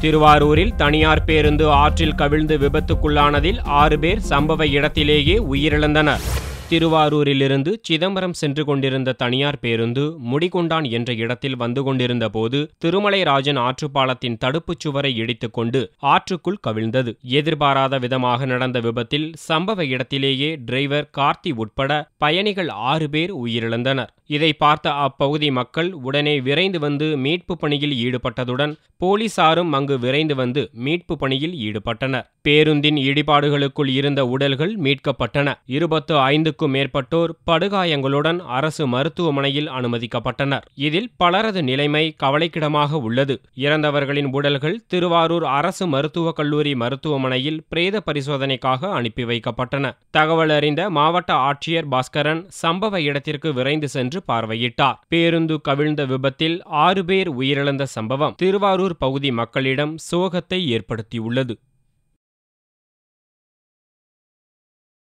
திருவாரூரில் தனியார் பேருந்து ஆற்றில் கவிழ்ந்து விபத்துக்குள்ளானதில் 6 பேர் சம்பவ இடத்திலேயே உயிரிழந்தனர். திருவாரூரிலிருந்து சிதம்பரம் சென்று கொண்டிருந்த தனியார் பேருந்து முடிகொண்டான் என்ற இடத்தில் வந்து கொண்டிருந்த போது திருமலைராஜன் ஆற்றுப்பாலத்தின் தடுப்புச் சுவரை இடித்துக் கொண்டு ஆற்றுக்குள் கவிழ்ந்தது. எதிர்பாராத விதமாக நடந்த விபத்தில் சம்பவ இடத்திலேயே டிரைவர் கார்த்தி உட்பட பயணிகள் 6 பேர் உயிரிழந்தனர். இதை பார்த்த அப்பகுதி மக்கள் உடனே விரைந்து வந்து மீட்பு பணியில் ஈடுபட்டதுடன் போலீசாரும் அங்கு விரைந்து வந்து மீட்பு பணியில் ஈடுபட்டனர். பேருந்தின் இடிபாடுகளுக்குள் இருந்த உடல்கள் மீட்கப்பட்டன. 25க்கும் மேற்பட்டோர் படுகாயங்களுடன் அரசு மருத்துவமனையில் அனுமதிக்கப்பட்டனர். இதில் பலரது நிலைமை கவலைக்கிடமாக உள்ளது. இறந்தவர்களின் உடல்கள் திருவாரூர் அரசு மருத்துவக் கல்லூரி மருத்துவமனையில் பிரேத பரிசோதனைக்காக அனுப்பி வைக்கப்பட்டன. தகவல் அறிந்த மாவட்ட ஆட்சியர் பாஸ்கரன் சம்பவ இடத்திற்கு விரைந்து சென்று பார்வையிட்டார். பேருந்து கவிழ்ந்த விபத்தில் 6 பேர் உயிரிழந்த சம்பவம் திருவாரூர் பகுதி மக்களிடம் சோகத்தை ஏற்படுத்தியுள்ளது.